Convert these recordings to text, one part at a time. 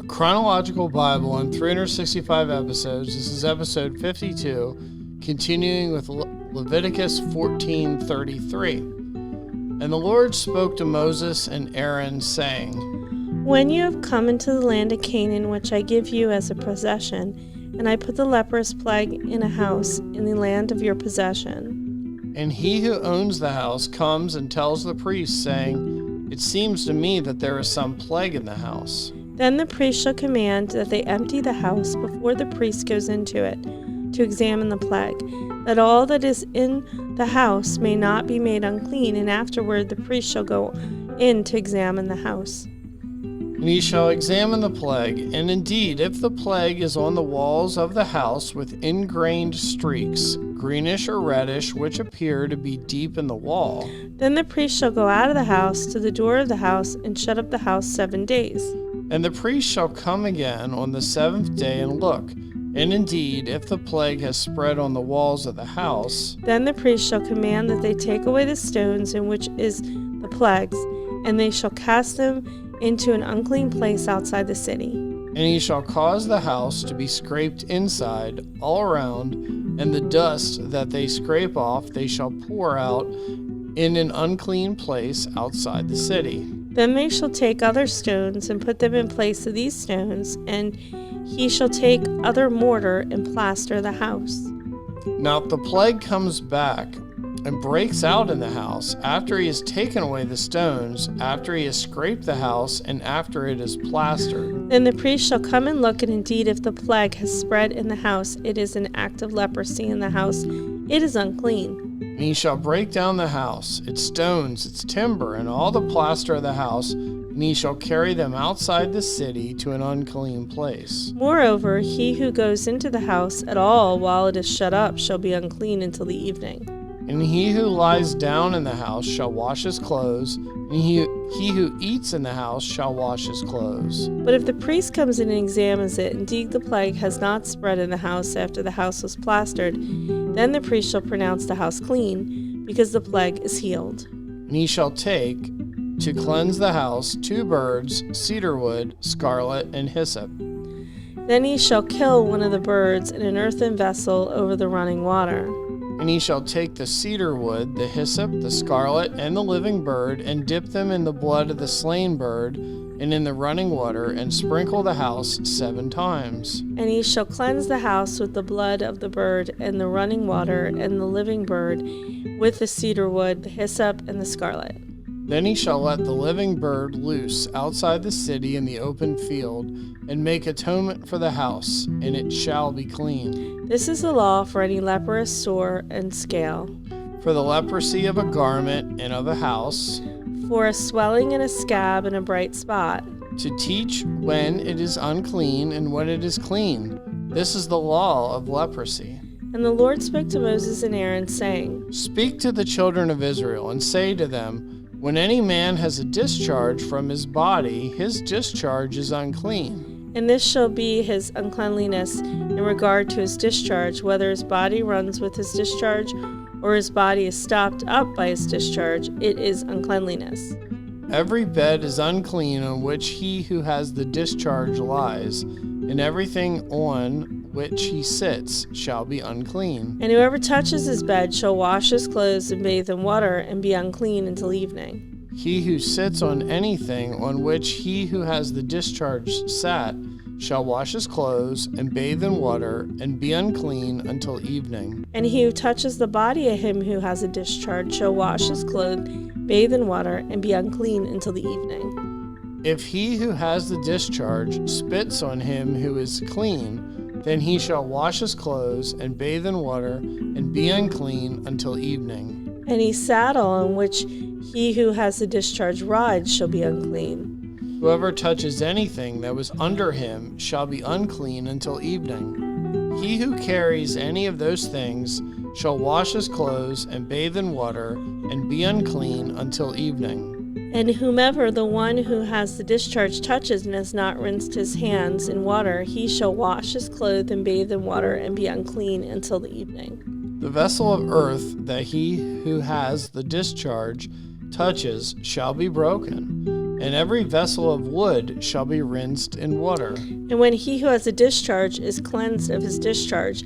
Chronological Bible in 365 episodes. This is episode 52, continuing with Leviticus 14:33. And the Lord spoke to Moses and Aaron, saying, When you have come into the land of Canaan, which I give you as a possession, and I put the leprous plague in a house in the land of your possession. And he who owns the house comes and tells the priest, saying, It seems to me that there is some plague in the house. Then the priest shall command that they empty the house before the priest goes into it, to examine the plague, that all that is in the house may not be made unclean, and afterward the priest shall go in to examine the house. And he shall examine the plague, and indeed, if the plague is on the walls of the house with ingrained streaks, greenish or reddish, which appear to be deep in the wall, then the priest shall go out of the house to the door of the house and shut up the house 7 days. And the priest shall come again on the 7th day and look. And indeed, if the plague has spread on the walls of the house, then the priest shall command that they take away the stones in which is the plagues, and they shall cast them into an unclean place outside the city. And he shall cause the house to be scraped inside, all around, and the dust that they scrape off they shall pour out in an unclean place outside the city. Then they shall take other stones and put them in place of these stones, and he shall take other mortar and plaster the house. Now if the plague comes back and breaks out in the house, after he has taken away the stones, after he has scraped the house, and after it is plastered, then the priest shall come and look, and indeed if the plague has spread in the house, it is an act of leprosy in the house, it is unclean. And he shall break down the house, its stones, its timber, and all the plaster of the house, and he shall carry them outside the city to an unclean place. Moreover, he who goes into the house at all while it is shut up shall be unclean until the evening. And he who lies down in the house shall wash his clothes, and he who eats in the house shall wash his clothes. But if the priest comes in and examines it, indeed the plague has not spread in the house after the house was plastered, then the priest shall pronounce the house clean, because the plague is healed. And he shall take, to cleanse the house, 2 birds, cedar wood, scarlet, and hyssop. Then he shall kill one of the birds in an earthen vessel over the running water. And he shall take the cedar wood, the hyssop, the scarlet, and the living bird, and dip them in the blood of the slain bird, and in the running water, and sprinkle the house 7 times. And he shall cleanse the house with the blood of the bird, and the running water, and the living bird, with the cedar wood, the hyssop, and the scarlet. Then he shall let the living bird loose outside the city in the open field, and make atonement for the house, and it shall be clean. This is the law for any leprous, sore, and scale, for the leprosy of a garment and of a house, for a swelling and a scab and a bright spot, to teach when it is unclean and when it is clean. This is the law of leprosy. And the Lord spoke to Moses and Aaron, saying, Speak to the children of Israel, and say to them, when any man has a discharge from his body, his discharge is unclean. And this shall be his uncleanliness in regard to his discharge, whether his body runs with his discharge, or his body is stopped up by his discharge, it is uncleanliness. Every bed is unclean on which he who has the discharge lies, and everything on which he sits shall be unclean. And whoever touches his bed shall wash his clothes and bathe in water, and be unclean until evening. He who sits on anything on which he who has the discharge sat shall wash his clothes and bathe in water, and be unclean until evening. And he who touches the body of him who has a discharge shall wash his clothes, bathe in water, and be unclean until the evening. If he who has the discharge spits on him who is clean, then he shall wash his clothes and bathe in water, and be unclean until evening. Any saddle on which he who has the discharge rides shall be unclean. Whoever touches anything that was under him shall be unclean until evening. He who carries any of those things shall wash his clothes and bathe in water, and be unclean until evening. And whomever the one who has the discharge touches and has not rinsed his hands in water, he shall wash his clothes and bathe in water, and be unclean until the evening. The vessel of earth that he who has the discharge touches shall be broken, and every vessel of wood shall be rinsed in water. And when he who has a discharge is cleansed of his discharge,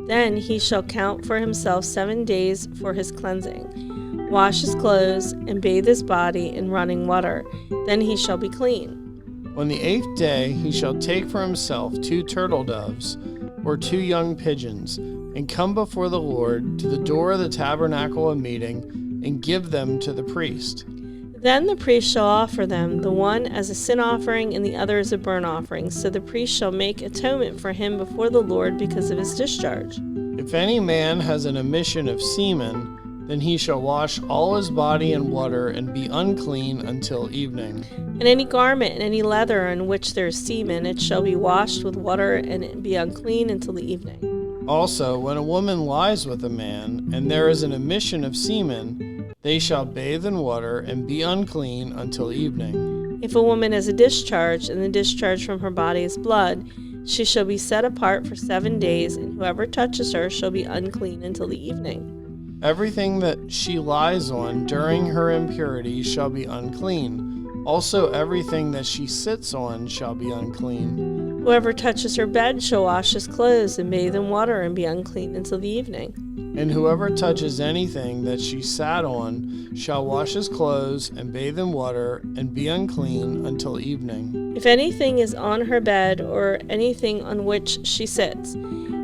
then he shall count for himself 7 days for his cleansing, wash his clothes, and bathe his body in running water. Then he shall be clean. On the 8th day he shall take for himself 2 turtle doves, or 2 young pigeons, and come before the Lord to the door of the tabernacle of meeting, and give them to the priest. Then the priest shall offer them, the one as a sin offering and the other as a burnt offering. So the priest shall make atonement for him before the Lord because of his discharge. If any man has an emission of semen, then he shall wash all his body in water and be unclean until evening. And any garment and any leather in which there is semen, it shall be washed with water and be unclean until the evening. Also, when a woman lies with a man, and there is an emission of semen, they shall bathe in water and be unclean until evening. If a woman has a discharge, and the discharge from her body is blood, she shall be set apart for 7 days, and whoever touches her shall be unclean until the evening. Everything that she lies on during her impurity shall be unclean. Also everything that she sits on shall be unclean. Whoever touches her bed shall wash his clothes and bathe in water and be unclean until the evening. And whoever touches anything that she sat on shall wash his clothes and bathe in water and be unclean until evening. If anything is on her bed or anything on which she sits,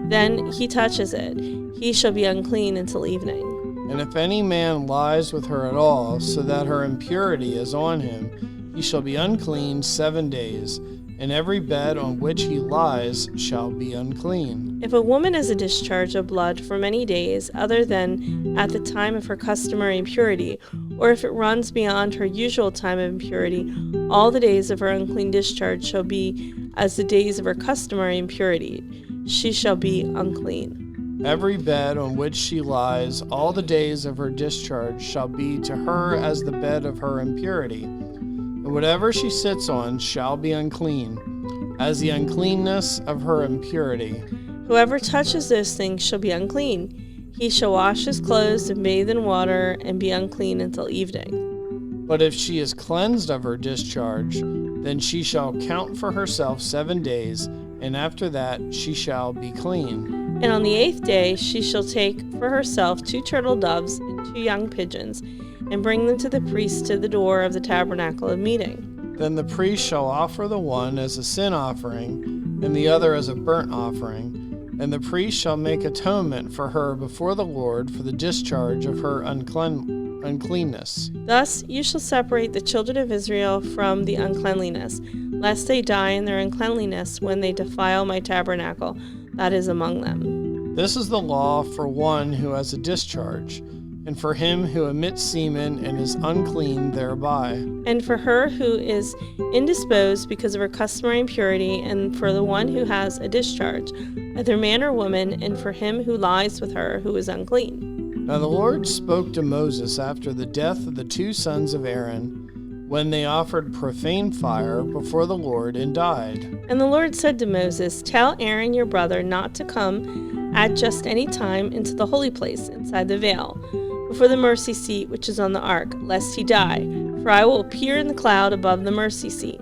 then he touches it, he shall be unclean until evening. And if any man lies with her at all, so that her impurity is on him, he shall be unclean 7 days, and every bed on which he lies shall be unclean. If a woman has a discharge of blood for many days, other than at the time of her customary impurity, or if it runs beyond her usual time of impurity, all the days of her unclean discharge shall be as the days of her customary impurity. She shall be unclean. Every bed on which she lies, all the days of her discharge shall be to her as the bed of her impurity. And whatever she sits on shall be unclean, as the uncleanness of her impurity. Whoever touches those things shall be unclean. He shall wash his clothes and bathe in water and be unclean until evening. But if she is cleansed of her discharge, then she shall count for herself 7 days, and after that she shall be clean. And on the 8th day she shall take for herself 2 turtle doves and 2 young pigeons, and bring them to the priest to the door of the tabernacle of meeting. Then the priest shall offer the one as a sin offering, and the other as a burnt offering, and the priest shall make atonement for her before the Lord for the discharge of her uncleanness. Thus you shall separate the children of Israel from the uncleanliness, lest they die in their uncleanliness when they defile my tabernacle that is among them. This is the law for one who has a discharge, and for him who emits semen and is unclean thereby. And for her who is indisposed because of her customary impurity, and for the one who has a discharge, either man or woman, and for him who lies with her who is unclean. Now the Lord spoke to Moses after the death of the 2 sons of Aaron, when they offered profane fire before the Lord and died. And the Lord said to Moses, Tell Aaron your brother not to come at just any time into the holy place inside the veil, before the mercy seat which is on the ark, lest he die, for I will appear in the cloud above the mercy seat.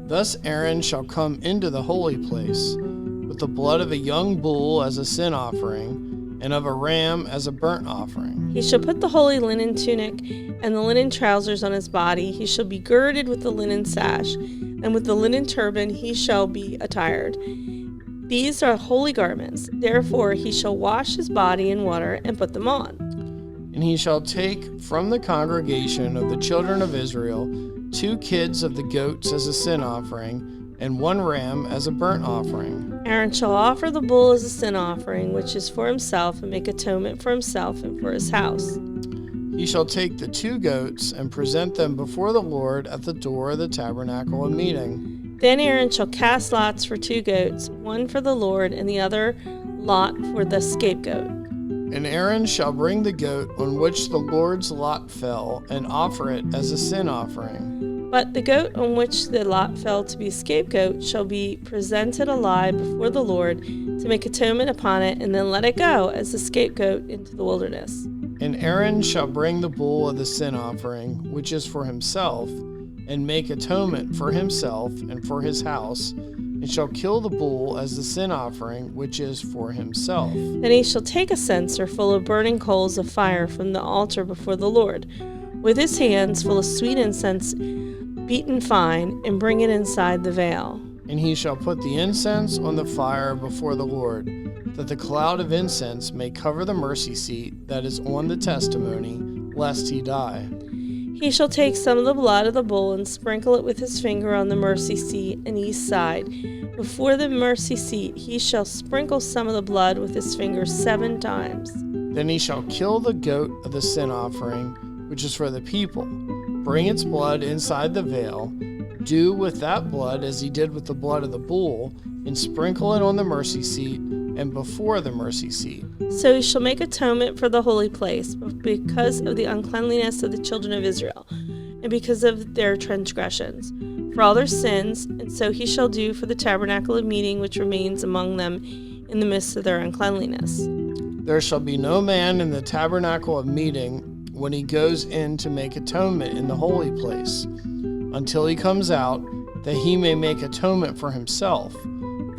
Thus Aaron shall come into the holy place, with the blood of a young bull as a sin offering, and of a ram as a burnt offering. He shall put the holy linen tunic and the linen trousers on his body. He shall be girded with the linen sash, and with the linen turban he shall be attired. These are holy garments. Therefore he shall wash his body in water and put them on. And he shall take from the congregation of the children of Israel 2 kids of the goats as a sin offering, and 1 ram as a burnt offering. Aaron shall offer the bull as a sin offering, which is for himself, and make atonement for himself and for his house. He shall take the 2 goats and present them before the Lord at the door of the tabernacle of meeting. Then Aaron shall cast lots for 2 goats, one for the Lord and the other lot for the scapegoat. And Aaron shall bring the goat on which the Lord's lot fell, and offer it as a sin offering. But the goat on which the lot fell to be scapegoat shall be presented alive before the Lord to make atonement upon it, and then let it go as the scapegoat into the wilderness. And Aaron shall bring the bull of the sin offering, which is for himself, and make atonement for himself and for his house, and shall kill the bull as the sin offering, which is for himself. Then he shall take a censer full of burning coals of fire from the altar before the Lord, with his hands full of sweet incense beaten fine, and bring it inside the veil. And he shall put the incense on the fire before the Lord, that the cloud of incense may cover the mercy seat that is on the testimony, lest he die. He shall take some of the blood of the bull and sprinkle it with his finger on the mercy seat and east side. Before the mercy seat he shall sprinkle some of the blood with his finger 7 times. Then he shall kill the goat of the sin offering, which is for the people. Bring its blood inside the veil. Do with that blood as he did with the blood of the bull, and sprinkle it on the mercy seat and before the mercy seat. So he shall make atonement for the holy place, because of the uncleanliness of the children of Israel, and because of their transgressions, for all their sins, and so he shall do for the tabernacle of meeting which remains among them in the midst of their uncleanliness. There shall be no man in the tabernacle of meeting when he goes in to make atonement in the holy place, until he comes out, that he may make atonement for himself,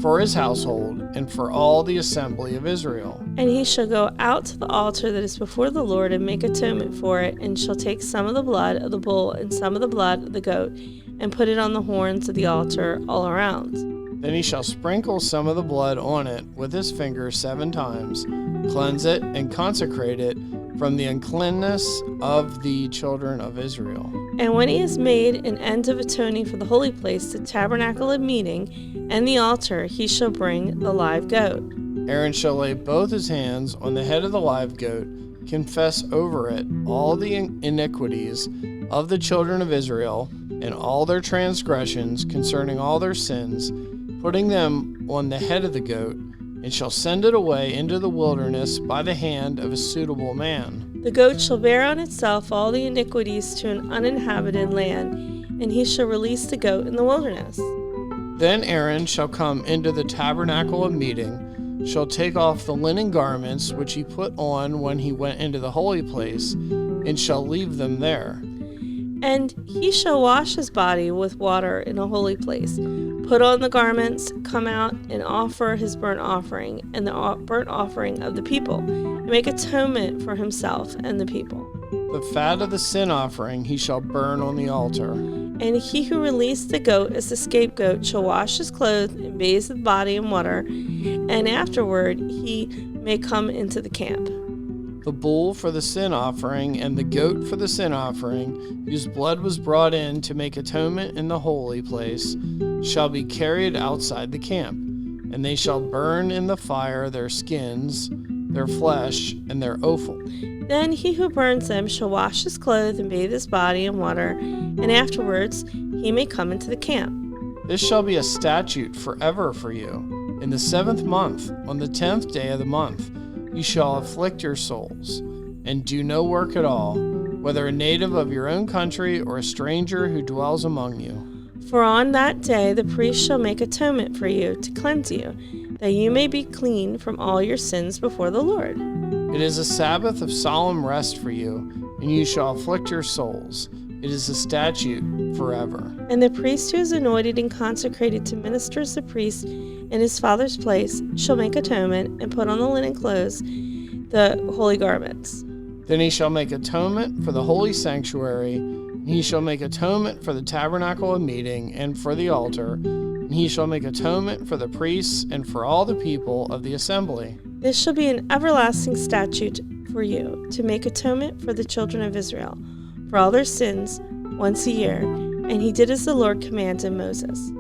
for his household, and for all the assembly of Israel. And he shall go out to the altar that is before the Lord and make atonement for it, and shall take some of the blood of the bull and some of the blood of the goat, and put it on the horns of the altar all around. Then he shall sprinkle some of the blood on it with his finger 7 times, cleanse it, and consecrate it from the uncleanness of the children of Israel. And when he has made an end of atoning for the holy place, the tabernacle of meeting, and the altar, he shall bring the live goat. Aaron shall lay both his hands on the head of the live goat, confess over it all the iniquities of the children of Israel, and all their transgressions concerning all their sins, putting them on the head of the goat, and shall send it away into the wilderness by the hand of a suitable man. The goat shall bear on itself all the iniquities to an uninhabited land, and he shall release the goat in the wilderness. Then Aaron shall come into the tabernacle of meeting, shall take off the linen garments which he put on when he went into the holy place, and shall leave them there. And he shall wash his body with water in a holy place, put on the garments, come out and offer his burnt offering and the burnt offering of the people, and make atonement for himself and the people. The fat of the sin offering he shall burn on the altar. And he who released the goat as the scapegoat shall wash his clothes and bathe his body in water, and afterward he may come into the camp. The bull for the sin offering and the goat for the sin offering, whose blood was brought in to make atonement in the holy place, shall be carried outside the camp, and they shall burn in the fire their skins, their flesh, and their offal. Then he who burns them shall wash his clothes and bathe his body in water, and afterwards he may come into the camp. This shall be a statute forever for you. In the 7th month, on the 10th day of the month, you shall afflict your souls, and do no work at all, whether a native of your own country or a stranger who dwells among you. For on that day the priest shall make atonement for you to cleanse you, that you may be clean from all your sins before the Lord. It is a Sabbath of solemn rest for you, and you shall afflict your souls. It is a statute forever. And the priest who is anointed and consecrated to minister as the priest in his father's place shall make atonement and put on the linen clothes, the holy garments. Then he shall make atonement for the holy sanctuary, and he shall make atonement for the tabernacle of meeting and for the altar, and he shall make atonement for the priests and for all the people of the assembly. This shall be an everlasting statute for you, to make atonement for the children of Israel, for all their sins, once a year. And he did as the Lord commanded Moses.